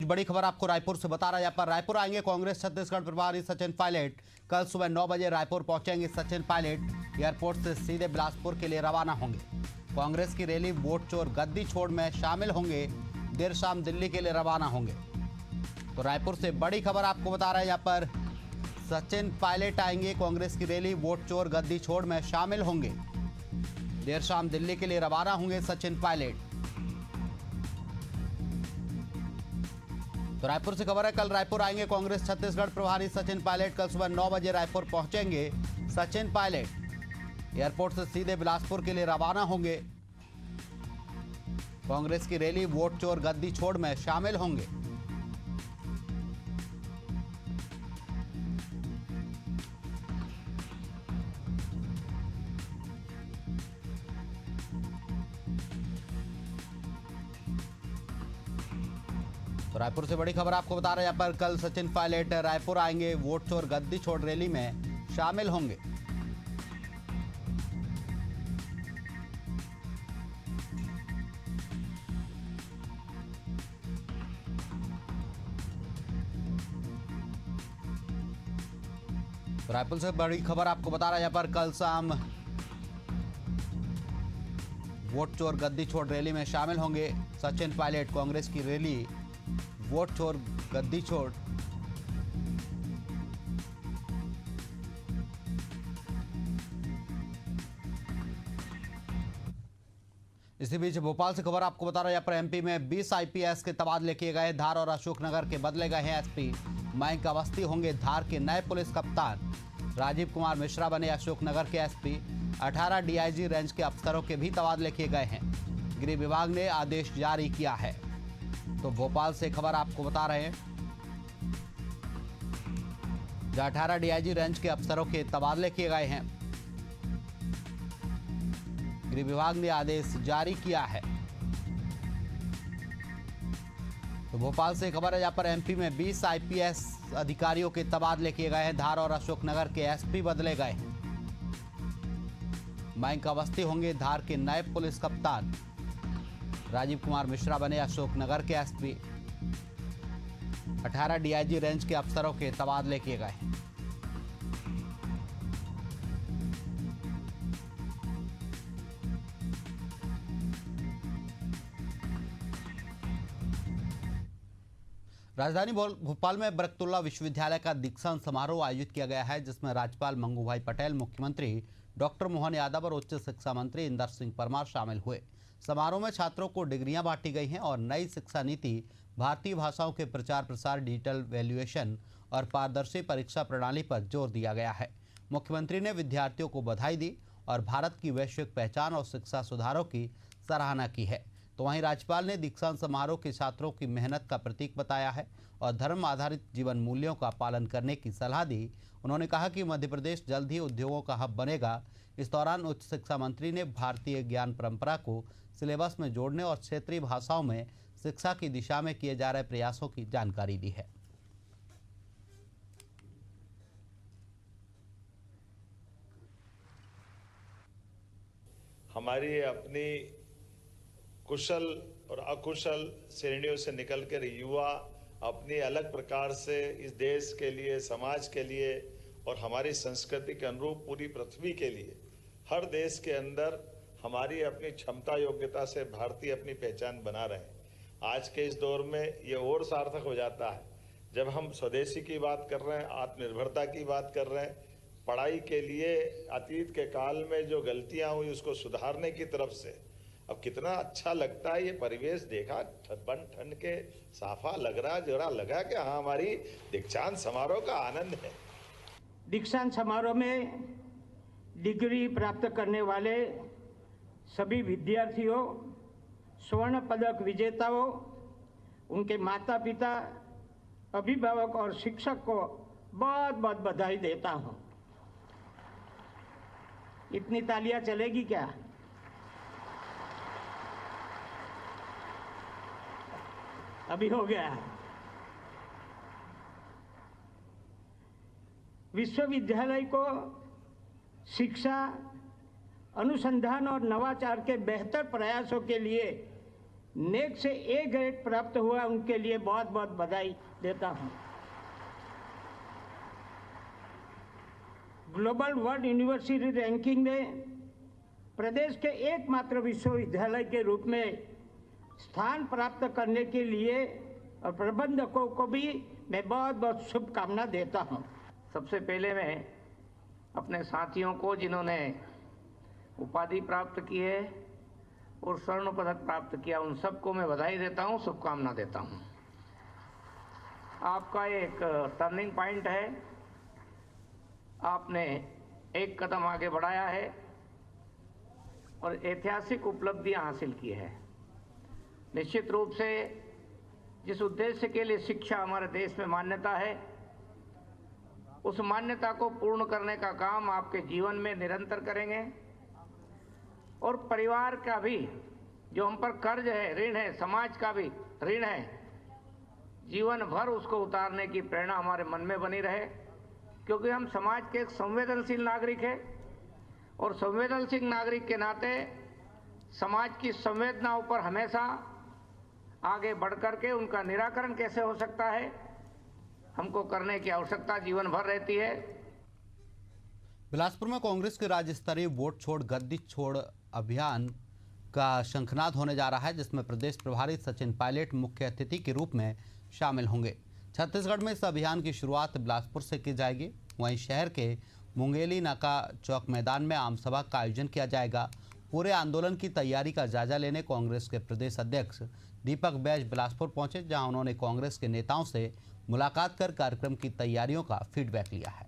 बड़ी खबर आपको रायपुर से बता रहा है। यहाँ पर रायपुर आएंगे कांग्रेस छत्तीसगढ़ प्रभारी सचिन पायलट। कल सुबह 9 बजे रायपुर पहुंचेंगे सचिन पायलट। एयरपोर्ट से सीधे बिलासपुर के लिए रवाना होंगे। कांग्रेस की रैली वोट चोर गद्दी छोड़ में शामिल होंगे। देर शाम दिल्ली के लिए रवाना होंगे। तो रायपुर से बड़ी खबर आपको बता रहे हैं। यहाँ पर सचिन पायलट आएंगे। कांग्रेस की रैली वोट चोर गद्दी छोड़ में शामिल होंगे। देर शाम दिल्ली के लिए रवाना होंगे सचिन पायलट। तो रायपुर से खबर है, कल रायपुर आएंगे कांग्रेस छत्तीसगढ़ प्रभारी सचिन पायलट। कल सुबह 9 बजे रायपुर पहुंचेंगे सचिन पायलट। एयरपोर्ट से सीधे बिलासपुर के लिए रवाना होंगे। कांग्रेस की रैली वोट चोर गद्दी छोड़ में शामिल होंगे। तो रायपुर से बड़ी खबर आपको बता रहे हैं। यहाँ पर कल सचिन पायलट रायपुर आएंगे। वोट चोर गद्दी छोड़ रैली में शामिल होंगे। तो रायपुर से बड़ी खबर आपको बता रहा है। यहाँ पर कल शाम वोट चोर गद्दी छोड़ रैली में शामिल होंगे सचिन पायलट। कांग्रेस की रैली वोट चोर गद्दी छोड़। इसी बीच भोपाल से खबर आपको बता रहा है। यहाँ पर एमपी में 20 आईपीएस के तबादले किए गए। धार और अशोकनगर के बदले गए हैं एसपी। मयंक अवस्थी होंगे धार के नए पुलिस कप्तान। राजीव कुमार मिश्रा बने अशोकनगर के एसपी। 18 डीआईजी रेंज के अफसरों के भी तबादले किए गए हैं। गृह विभाग ने आदेश जारी किया है। तो भोपाल से खबर आपको बता रहे हैं, जहां 18 डीआईजी रेंज के अफसरों के तबादले किए गए हैं। गृह विभाग ने आदेश जारी किया है। तो भोपाल से खबर है, जहां पर एमपी में 20 आईपीएस अधिकारियों के तबादले किए गए हैं। धार और अशोकनगर के एसपी बदले गए हैं। मयंक अवस्थी होंगे धार के नए पुलिस कप्तान। राजीव कुमार मिश्रा बने अशोकनगर के एसपी। 18 डीआईजी रेंज के अफसरों के तबादले किए गए हैं। राजधानी भोपाल में बरकतुल्ला विश्वविद्यालय का दीक्षांत समारोह आयोजित किया गया है, जिसमें राज्यपाल मंगूभाई पटेल, मुख्यमंत्री डॉक्टर मोहन यादव और उच्च शिक्षा मंत्री इंदर सिंह परमार शामिल हुए। समारोह में छात्रों को डिग्रियां बांटी गई हैं और नई शिक्षा नीति, भारतीय भाषाओं के प्रचार प्रसार, डिजिटल वैल्यूएशन और पारदर्शी परीक्षा प्रणाली पर जोर दिया गया है। मुख्यमंत्री ने विद्यार्थियों को बधाई दी और भारत की वैश्विक पहचान और शिक्षा सुधारों की सराहना की है। तो वहीं राज्यपाल ने दीक्षांत समारोह के छात्रों की मेहनत का प्रतीक बताया है और धर्म आधारित जीवन मूल्यों का पालन करने की सलाह दी। उन्होंने कहा कि मध्य प्रदेश जल्द ही उद्योगों का हब बनेगा। इस दौरान उच्च शिक्षा मंत्री ने भारतीय ज्ञान परंपरा को सिलेबस में जोड़ने और क्षेत्रीय भाषाओं में शिक्षा की दिशा में किए जा रहे प्रयासों की जानकारी दी है। हमारी अपनी कुशल और अकुशल श्रेणियों से निकलकर युवा अपनी अलग प्रकार से इस देश के लिए, समाज के लिए और हमारी संस्कृति के अनुरूप पूरी पृथ्वी के लिए हर देश के अंदर हमारी अपनी क्षमता योग्यता से भारतीय अपनी पहचान बना रहे हैं। आज के इस दौर में ये और सार्थक हो जाता है जब हम स्वदेशी की बात कर रहे हैं, आत्मनिर्भरता की बात कर रहे हैं, पढ़ाई के लिए अतीत के काल में जो गलतियां हुई उसको सुधारने की तरफ से। अब कितना अच्छा लगता है ये परिवेश देखा, बन ठन के साफा लग रहा, जरा लगा कि हाँ हमारी दीक्षांत समारोह का आनंद है। दीक्षांत समारोह में डिग्री प्राप्त करने वाले सभी विद्यार्थियों, स्वर्ण पदक विजेताओं, उनके माता पिता, अभिभावक और शिक्षक को बहुत बहुत बधाई देता हूं। इतनी तालियां चलेगी क्या? अभी हो गया। विश्वविद्यालय को शिक्षा, अनुसंधान और नवाचार के बेहतर प्रयासों के लिए नेक से ए ग्रेड प्राप्त हुआ, उनके लिए बहुत बहुत बधाई देता हूं। ग्लोबल वर्ल्ड यूनिवर्सिटी रैंकिंग में प्रदेश के एकमात्र विश्वविद्यालय के रूप में स्थान प्राप्त करने के लिए और प्रबंधकों को भी मैं बहुत बहुत शुभकामना देता हूं। सबसे पहले मैं अपने साथियों को जिन्होंने उपाधि प्राप्त की है और स्वर्ण पदक प्राप्त किया, उन सबको मैं बधाई देता हूं, शुभकामना देता हूं। आपका एक टर्निंग पॉइंट है, आपने एक कदम आगे बढ़ाया है और ऐतिहासिक उपलब्धियां हासिल की है। निश्चित रूप से जिस उद्देश्य के लिए शिक्षा हमारे देश में मान्यता है, उस मान्यता को पूर्ण करने का काम आपके जीवन में निरंतर करेंगे और परिवार का भी जो हम पर कर्ज है, ऋण है, समाज का भी ऋण है, जीवन भर उसको उतारने की प्रेरणा हमारे मन में बनी रहे, क्योंकि हम समाज के एक संवेदनशील नागरिक हैं और संवेदनशील नागरिक के नाते समाज की संवेदनाओं पर हमेशा आगे बढ़ करके उनका निराकरण कैसे हो सकता है, हमको करने की आवश्यकता जीवन भर रहती है। बिलासपुर में कांग्रेस के राज्य स्तरीय वोट छोड़ गद्दी छोड़ अभियान का शंखनाद होने जा रहा है, जिसमें प्रदेश प्रभारी सचिन पायलट मुख्य अतिथि के रूप में शामिल होंगे। छत्तीसगढ़ में इस अभियान की शुरुआत बिलासपुर से की जाएगी। वहीं शहर के मुंगेली नाका चौक मैदान में आम सभा का आयोजन किया जाएगा। पूरे आंदोलन की तैयारी का जायजा लेने कांग्रेस के प्रदेश अध्यक्ष दीपक बैज बिलासपुर पहुंचे, जहां उन्होंने कांग्रेस के नेताओं से मुलाकात कर कार्यक्रम की तैयारियों का फीडबैक लिया है।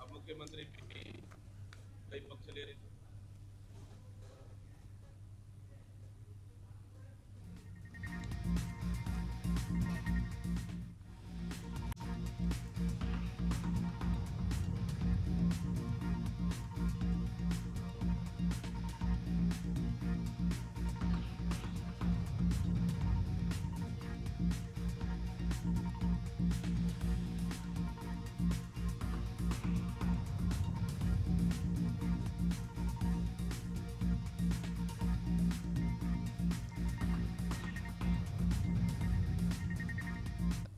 अब मुख्यमंत्री भी कई पक्ष ले रहे थे।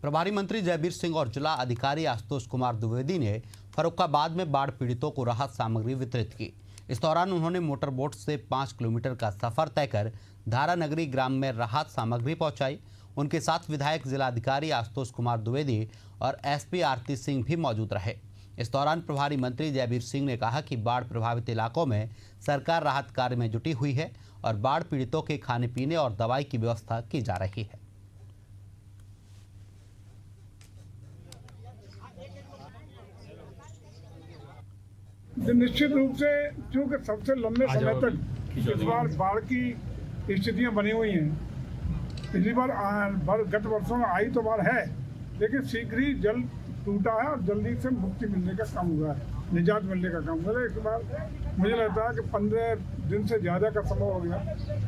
प्रभारी मंत्री जयवीर सिंह और जिला अधिकारी आशुतोष कुमार द्विवेदी ने फर्रुखाबाद में बाढ़ पीड़ितों को राहत सामग्री वितरित की। इस दौरान उन्होंने मोटर बोट से 5 किलोमीटर का सफर तय कर धारानगरी ग्राम में राहत सामग्री पहुंचाई। उनके साथ विधायक जिलाधिकारी आशुतोष कुमार द्विवेदी और एसपी आरती सिंह भी मौजूद रहे। इस दौरान प्रभारी मंत्री जयवीर सिंह ने कहा कि बाढ़ प्रभावित इलाकों में सरकार राहत कार्य में जुटी हुई है और बाढ़ पीड़ितों के खाने पीने और दवाई की व्यवस्था की जा रही है। निश्चित रूप से क्योंकि सबसे लंबे समय तक इस बार बाढ़ की स्थितियां बनी हुई हैं। पिछली बार गत वर्षों में आई तो बाढ़ है, लेकिन शीघ्र ही जल टूटा है और जल्दी से मुक्ति मिलने का काम हुआ है, निजात मिलने का काम हुआ है। इस बार मुझे लगता है कि 15 दिन से ज़्यादा का समय हो गया,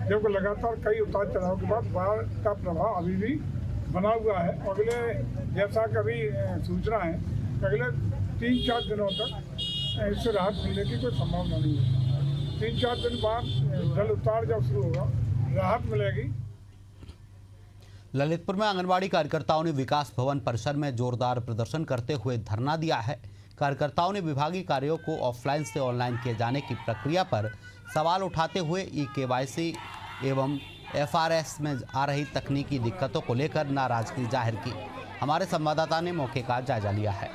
जबकि लगातार कई उतार चढ़ाव के बाद बाढ़ का प्रभाव अभी भी बना हुआ है। अगले जैसा कभी सूचना है कि अगले 3-4 दिनों तक इससे राहत मिलने की कोई संभावना नहीं है। 3-4 दिन बाद जल उतार जब शुरू होगा, राहत मिलेगी। ललितपुर में आंगनबाड़ी कार्यकर्ताओं ने विकास भवन परिसर में जोरदार प्रदर्शन करते हुए धरना दिया है। कार्यकर्ताओं ने विभागीय कार्यों को ऑफलाइन से ऑनलाइन किए जाने की प्रक्रिया पर सवाल उठाते हुए ई-केवाईसी एवं FRS में आ रही तकनीकी दिक्कतों को लेकर नाराजगी जाहिर की। हमारे संवाददाता ने मौके का जायजा लिया है।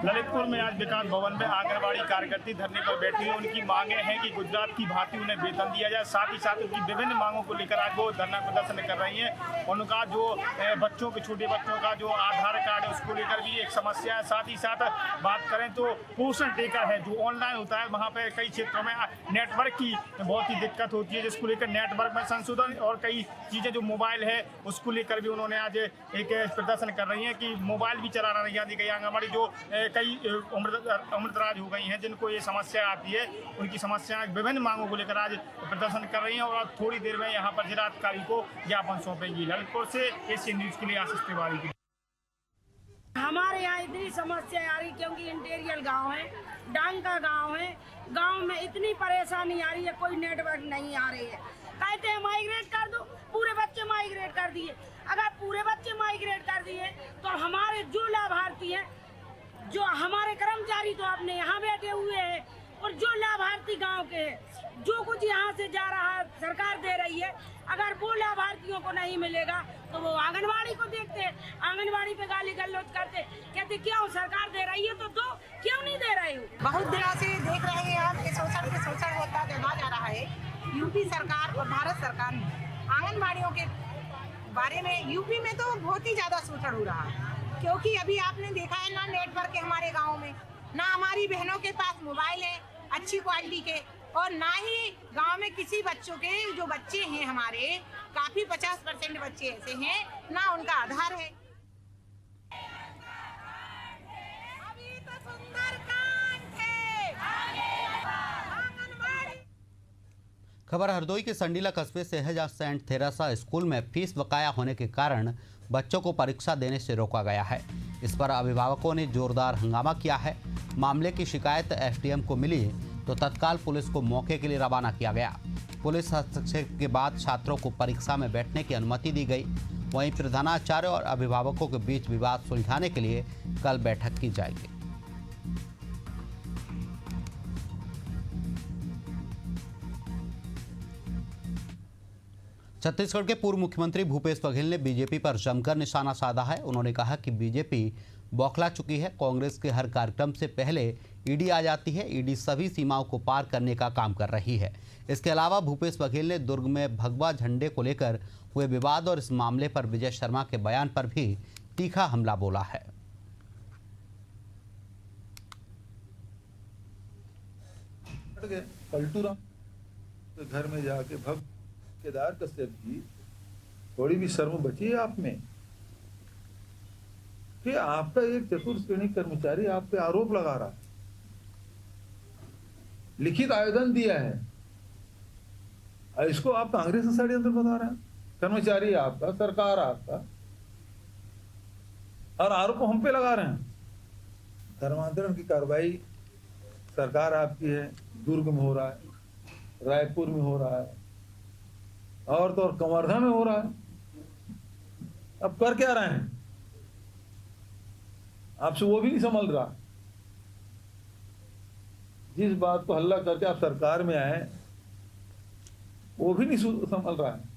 ललितपुर में आज विकास भवन में आंगनबाड़ी कार्यकर्ती धरने पर बैठी हुई। उनकी मांगे हैं कि गुजरात की भांति उन्हें वेतन दिया जाए, साथ ही साथ उनकी विभिन्न मांगों को लेकर आज वो धरना प्रदर्शन कर रही हैं। उनका जो बच्चों के छोटे बच्चों का जो आधार कार्ड है उसको लेकर भी एक समस्या है। साथ ही साथ बात करें तो पोषण टेकर है जो ऑनलाइन होता है, वहाँ पर कई क्षेत्रों में नेटवर्क की बहुत ही दिक्कत होती है, जिसको लेकर नेटवर्क में संशोधन और कई चीज़ें जो मोबाइल है उसको लेकर भी उन्होंने आज एक प्रदर्शन कर रही हैं कि मोबाइल भी चलाना नहीं आती। कई आंगनबाड़ी जो कई उम्रदराज हो गई हैं जिनको ये समस्या आती है, उनकी समस्याएं विभिन्न मांगों को लेकर आज प्रदर्शन कर रही हैं और अब थोड़ी देर में यहाँ पर जिलाधिकारी को ज्ञापन सौंपेगी। ललितपुर से एशियन न्यूज़ के लिए आशीष तिवारी की। हमारे यहाँ इतनी समस्या आ रही क्योंकि इंटीरियर गांव है, डांग का गांव है। गांव में इतनी परेशानी आ रही है, कोई नेटवर्क नहीं आ रही है। कहते हैं माइग्रेट कर दो, पूरे बच्चे माइग्रेट कर दिए। अगर पूरे बच्चे माइग्रेट कर दिए तो हमारे जो लाभार्थी हैं, जो हमारे कर्मचारी तो अपने यहाँ बैठे हुए हैं और जो लाभार्थी गांव के हैं, जो कुछ यहाँ से जा रहा है सरकार दे रही है, अगर वो लाभार्थियों को नहीं मिलेगा तो वो आंगनबाड़ी को देखते हैं, आंगनबाड़ी पे गाली गलौज करते, कहते क्यों सरकार दे रही है तो दो, क्यों नहीं दे रही हो। बहुत दिनों से देख रहे हैं आप कि शोषण होता चला जा रहा है। यूपी सरकार और भारत सरकार ने आंगनबाड़ियों के बारे में, यूपी में तो बहुत ही ज्यादा शोषण हो रहा है, क्योंकि अभी आपने देखा है ना नेटवर्क है हमारे गाँव में, ना हमारी बहनों के पास मोबाइल है अच्छी क्वालिटी के, और ना ही गांव में किसी बच्चों के, जो बच्चे हैं हमारे काफी 50% बच्चे ऐसे हैं ना उनका आधार है। अभी तो सुंदरकांड है। खबर हरदोई के संडीला कस्बे से है, जहां सेंट थेरेसा स्कूल में फीस बकाया होने के कारण बच्चों को परीक्षा देने से रोका गया है। इस पर अभिभावकों ने जोरदार हंगामा किया है। मामले की शिकायत एसडीएम को मिली तो तत्काल पुलिस को मौके के लिए रवाना किया गया। पुलिस हस्तक्षेप के बाद छात्रों को परीक्षा में बैठने की अनुमति दी गई। वहीं प्रधानाचार्य और अभिभावकों के बीच विवाद सुलझाने के लिए कल बैठक की जाएगी। छत्तीसगढ़ के पूर्व मुख्यमंत्री भूपेश बघेल ने बीजेपी पर जमकर निशाना साधा है। उन्होंने कहा कि बीजेपी बौखला चुकी है। कांग्रेस के हर कार्यक्रम से पहले ईडी आ जाती है। ईडी सभी सीमाओं को पार करने का काम कर रही है। इसके अलावा भूपेश बघेल ने दुर्ग में भगवा झंडे को लेकर हुए विवाद और इस मामले पर विजय शर्मा के बयान पर भी तीखा हमला बोला है। पलटूराम तो घर में जाके भग केदार कश्यप जी, थोड़ी भी शर्म बची है आप में कि आपका एक चतुर्थ श्रेणी कर्मचारी आप पे आरोप लगा रहा है, लिखित आवेदन दिया है, इसको आप कांग्रेस का षड्यंत्र बता रहे हैं। कर्मचारी आपका, सरकार आपका, और आरोप हम पे लगा रहे हैं। धर्मांतरण की कार्रवाई सरकार आपकी है, दुर्ग में हो रहा है, रायपुर में हो रहा है, और तो और कवर्धा में हो रहा है। अब कर क्या रहे हैं? आपसे वो भी नहीं संभल रहा। जिस बात को हल्ला करके आप सरकार में आए, वो भी नहीं संभल रहा है।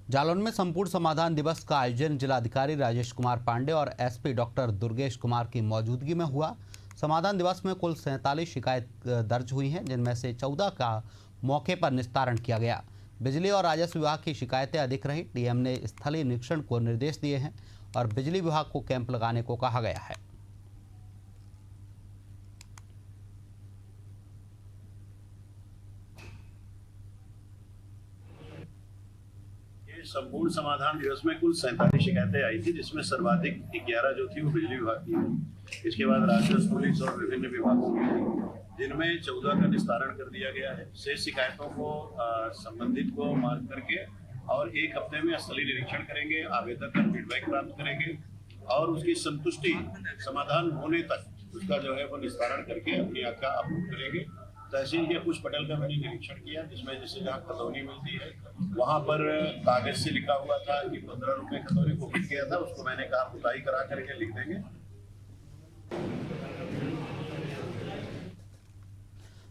जालौन में संपूर्ण समाधान दिवस का आयोजन जिलाधिकारी राजेश कुमार पांडे और एसपी डॉक्टर दुर्गेश कुमार की मौजूदगी में हुआ। समाधान दिवस में कुल 47 शिकायत दर्ज हुई हैं, जिनमें से 14 का मौके पर निस्तारण किया गया। बिजली और राजस्व विभाग की शिकायतें अधिक रही। डीएम ने स्थलीय निरीक्षण को निर्देश दिए हैं और बिजली विभाग को कैंप लगाने को कहा गया है। संपूर्ण समाधान दिवस में कुल 47 शिकायतें आई थी, जिसमें सर्वाधिक 11 जो थी वो बिजली विभाग की थी। इसके बाद राजस्व, पुलिस और विभिन्न विभागों की थी, जिनमें 14 का निस्तारण कर दिया गया है। शेष शिकायतों को संबंधित को मार्क करके और 1 हफ्ते में स्थलीय निरीक्षण करेंगे, आवेदक का फीडबैक प्राप्त करेंगे और उसकी संतुष्टि समाधान होने तक उसका जो है वो निस्तारण करके अपनी आज्ञा अप्रूव करेंगे। तहसील के कुछ पटल का मैंने निरीक्षण किया, जिसमें जैसे जहाँ खतौनी मिलती है वहाँ पर कागज से लिखा हुआ था कि 15 रुपए खतौनी को बिक गया था, उसको मैंने कहा पुताई करा करके लिख देंगे।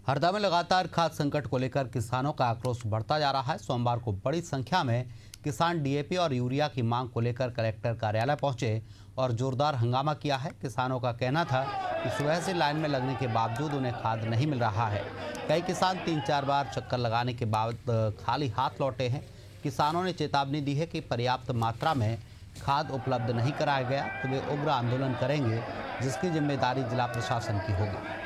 हरदा में लगातार खाद्य संकट को लेकर किसानों का आक्रोश बढ़ता जा रहा है। सोमवार को बड़ी संख्या में किसान डीएपी और यूरिया की मांग को लेकर कलेक्टर कार्यालय पहुंचे और जोरदार हंगामा किया है। किसानों का कहना था कि सुबह से लाइन में लगने के बावजूद उन्हें खाद नहीं मिल रहा है। कई किसान 3-4 बार चक्कर लगाने के बाद खाली हाथ लौटे हैं। किसानों ने चेतावनी दी है कि पर्याप्त मात्रा में खाद उपलब्ध नहीं कराया गया तो वे उग्र आंदोलन करेंगे, जिसकी जिम्मेदारी जिला प्रशासन की होगी।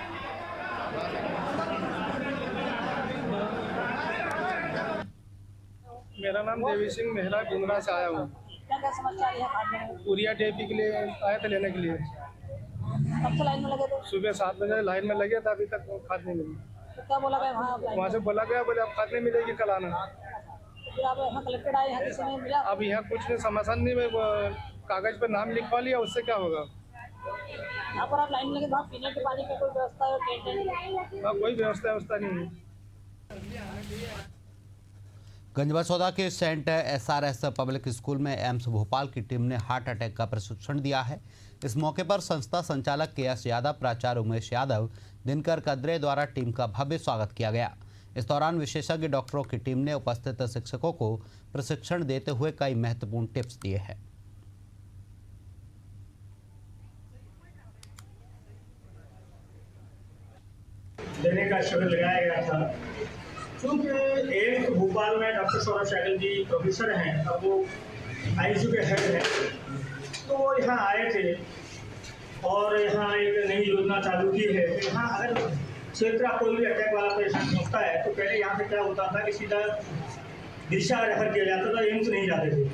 मेरा नाम देवी सिंह मेहरा गुंगरा से आया हूँ। क्या समस्या है? यूरिया डीएपी के लिए आए थे लेने के लिए। कब से लाइन में लगे थे? सुबह 7 बजे लाइन में लगे थे, अभी तक खाद नहीं मिली। तो क्या बोला गया वहाँ से बोला गया, बोले अब खाद नहीं मिलेगी, कल आना। फिर आप यहाँ कलेक्टेड आए, यहाँ किसी ने मिला? अब यहाँ कुछ नहीं, समाधान नहीं कागज पे नाम लिखवा लिया, उससे क्या होगा? यहाँ पर आप लाइन में लगे, वहाँ पीने के पानी का कोई व्यवस्था है? वहाँ कोई व्यवस्था नहीं है। गंजबसौदा के सेंट SRS पब्लिक स्कूल में एम्स भोपाल की टीम ने हार्ट अटैक का प्रशिक्षण दिया है। इस मौके पर संस्था संचालक KS यादव, प्राचार्य उमेश यादव, दिनकर कद्रे द्वारा टीम का भव्य स्वागत किया गया। इस दौरान विशेषज्ञ डॉक्टरों की टीम ने उपस्थित शिक्षकों को प्रशिक्षण देते हुए कई महत्वपूर्ण टिप्स दिए हैं। देने का शिविर लगाया गया था। क्योंकि एम्स भोपाल में डॉक्टर सौरभ सहगल जी प्रोफेसर हैं, अब वो ICU के हेड हैं, तो वो यहाँ आए थे और यहाँ एक नई योजना चालू की है। यहाँ अगर क्षेत्र का कोई भी अटैक वाला पेशेंट होता है तो पहले यहाँ से क्या होता था कि सीधा दिशा रेफर किया जाता था, एम्स नहीं जाते थे।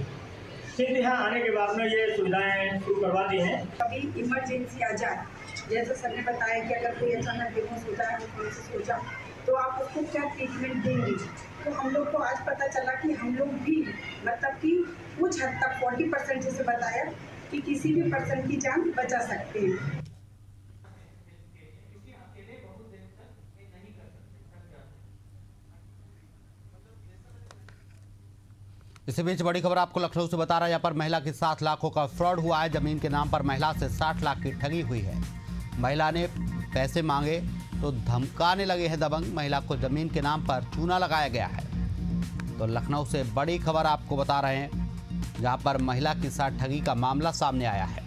फिर यहाँ आने के बाद में ये सुविधाएं शुरू करवा दी हैं। कभी इमरजेंसी आ जाए, जैसे सर ने बताया कि अगर कोई अचानक बेहोश होता है, हो जाए, तो आप उसको क्या ट्रीटमेंट देंगे। तो हम लोग को आज पता चला कि हम लोग भी मतलब कि कुछ हद तक 40% जैसे बताया कि किसी भी पर्सन की जान बचा सकते हैं। इसी बीच बड़ी खबर आपको लखनऊ से बता रहा है। यहाँ पर महिला के 7 लाखों का फ्रॉड हुआ है। जमीन के नाम पर महिला से 60 लाख की ठगी हुई है। महिला ने पैसे मांगे तो धमकाने लगे हैं दबंग। महिला को जमीन के नाम पर चूना लगाया गया है। तो लखनऊ से बड़ी खबर आपको बता रहे हैं, जहाँ पर महिला के साथ ठगी का मामला सामने आया है।